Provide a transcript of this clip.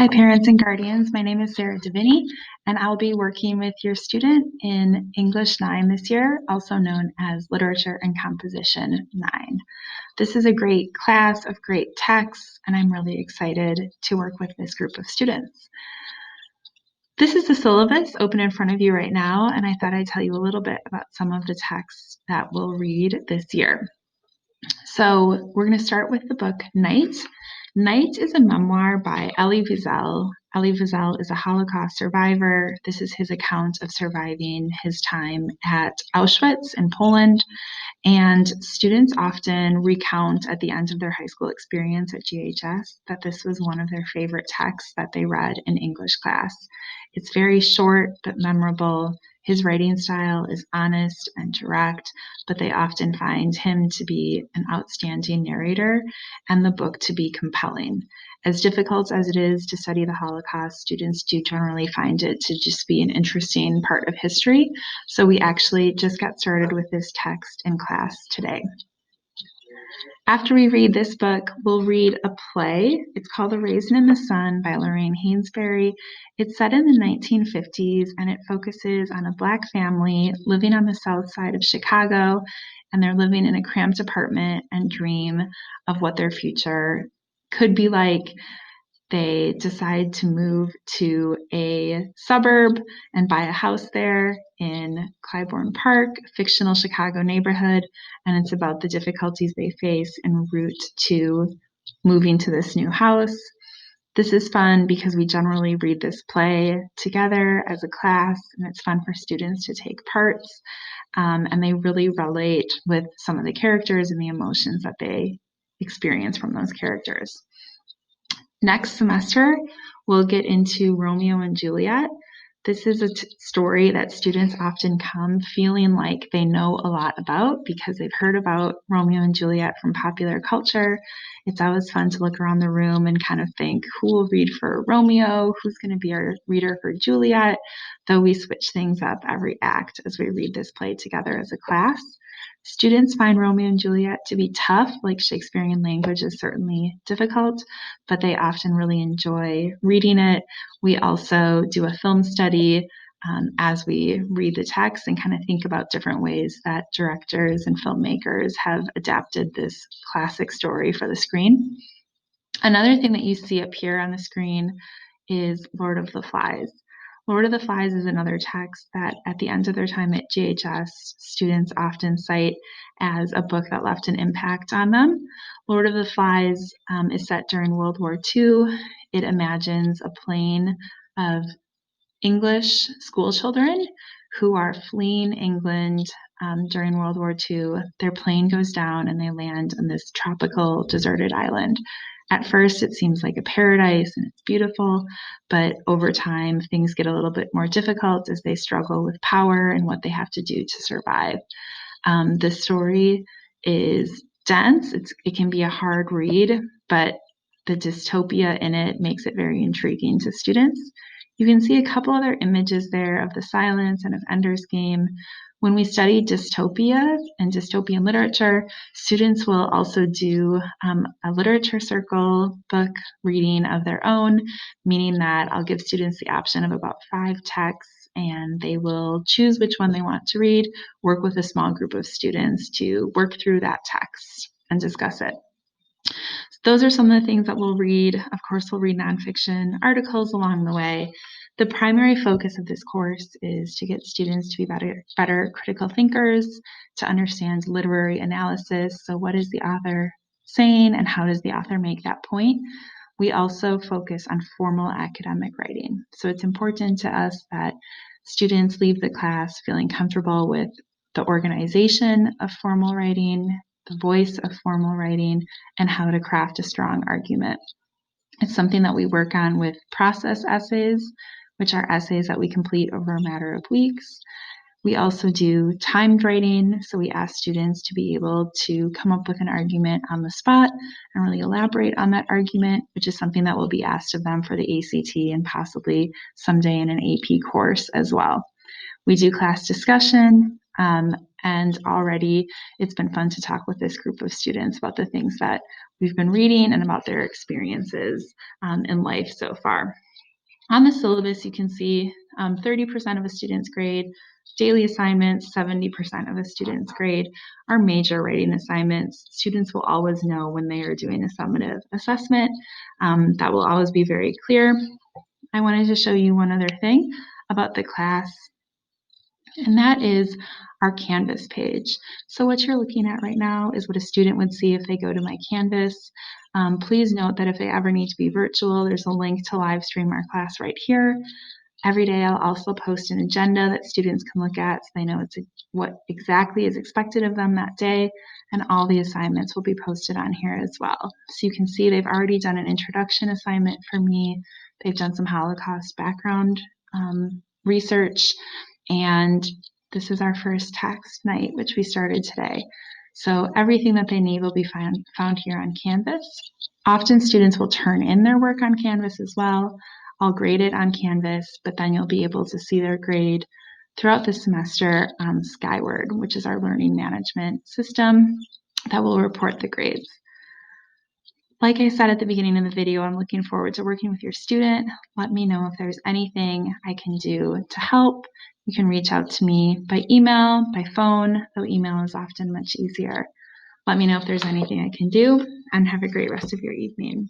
Hi, parents and guardians. My name is Sarah Deviney, and I'll be working with your student in English 9 this year, also known as Literature and Composition 9. This is a great class of great texts, and I'm really excited to work with this group of students. This is the syllabus open in front of you right now, and I thought I'd tell you a little bit about some of the texts that we'll read this year. So we're going to start with the book Night. Night is a memoir by Elie Wiesel. Elie Wiesel is a Holocaust survivor. This is his account of surviving his time at Auschwitz in Poland. And students often recount at the end of their high school experience at GHS that this was one of their favorite texts that they read in English class. It's very short but memorable. His writing style is honest and direct, but they often find him to be an outstanding narrator and the book to be compelling. As difficult as it is to study the Holocaust, students do generally find it to just be an interesting part of history. So we actually just got started with this text in class today. After we read this book, we'll read a play. It's called A Raisin in the Sun by Lorraine Hainsbury. It's set in the 1950s, and it focuses on a Black family living on the south side of Chicago, and they're living in a cramped apartment and dream of what their future could be like. They decide to move to a suburb and buy a house there in Clybourne Park, fictional Chicago neighborhood, and it's about the difficulties they face en route to moving to this new house. This is fun because we generally read this play together as a class, and it's fun for students to take parts, and they really relate with some of the characters and the emotions that they experience from those characters. Next semester, we'll get into Romeo and Juliet. This is a story that students often come feeling like they know a lot about because they've heard about Romeo and Juliet from popular culture. It's always fun to look around the room and kind of think, who will read for Romeo? Who's going to be our reader for Juliet? Though we switch things up every act as we read this play together as a class. Students find Romeo and Juliet to be tough, like Shakespearean language is certainly difficult, but they often really enjoy reading it. We also do a film study as we read the text and kind of think about different ways that directors and filmmakers have adapted this classic story for the screen. Another thing that you see up here on the screen is Lord of the Flies. Lord of the Flies is another text that at the end of their time at GHS, students often cite as a book that left an impact on them. Lord of the Flies is set during World War II. It imagines a plane of English school children who are fleeing England during World War II. Their plane goes down and they land on this tropical deserted island. At first, it seems like a paradise and it's beautiful, but over time, things get a little bit more difficult as they struggle with power and what they have to do to survive. The story is dense. It can be a hard read, but the dystopia in it makes it very intriguing to students. You can see a couple other images there of the silence and of Ender's Game. When we study dystopia and dystopian literature, students will also do a literature circle book reading of their own, meaning that I'll give students the option of about 5 texts and they will choose which one they want to read, work with a small group of students to work through that text and discuss it. Those are some of the things that we'll read. Of course, we'll read nonfiction articles along the way. The primary focus of this course is to get students to be better critical thinkers, to understand literary analysis. So what is the author saying and how does the author make that point? We also focus on formal academic writing. So it's important to us that students leave the class feeling comfortable with the organization of formal writing, the voice of formal writing, and how to craft a strong argument. It's something that we work on with process essays, which are essays that we complete over a matter of weeks. We also do timed writing, so we ask students to be able to come up with an argument on the spot and really elaborate on that argument, which is something that will be asked of them for the ACT and possibly someday in an AP course as well. We do class discussion, And already it's been fun to talk with this group of students about the things that we've been reading and about their experiences in life so far. On the syllabus, you can see 30% of a student's grade daily assignments, 70% of a student's grade are major writing assignments. Students will always know when they are doing a summative assessment. That will always be very clear. I wanted to show you one other thing about the class, and that is our Canvas page. So what you're looking at right now is what a student would see if they go to my Canvas. Please note that if they ever need to be virtual, there's a link to live stream our class right here. Every day I'll also post an agenda that students can look at so they know what exactly is expected of them that day, and all the assignments will be posted on here as well. So you can see they've already done an introduction assignment for me. They've done some Holocaust background research, and this is our first text night, which we started today. So everything that they need will be found here on Canvas. Often students will turn in their work on Canvas as well. I'll grade it on Canvas, but then you'll be able to see their grade throughout the semester on Skyward, which is our learning management system that will report the grades. Like I said at the beginning of the video, I'm looking forward to working with your student. Let me know if there's anything I can do to help. You can reach out to me by email, by phone, though email is often much easier. Let me know if there's anything I can do, and have a great rest of your evening.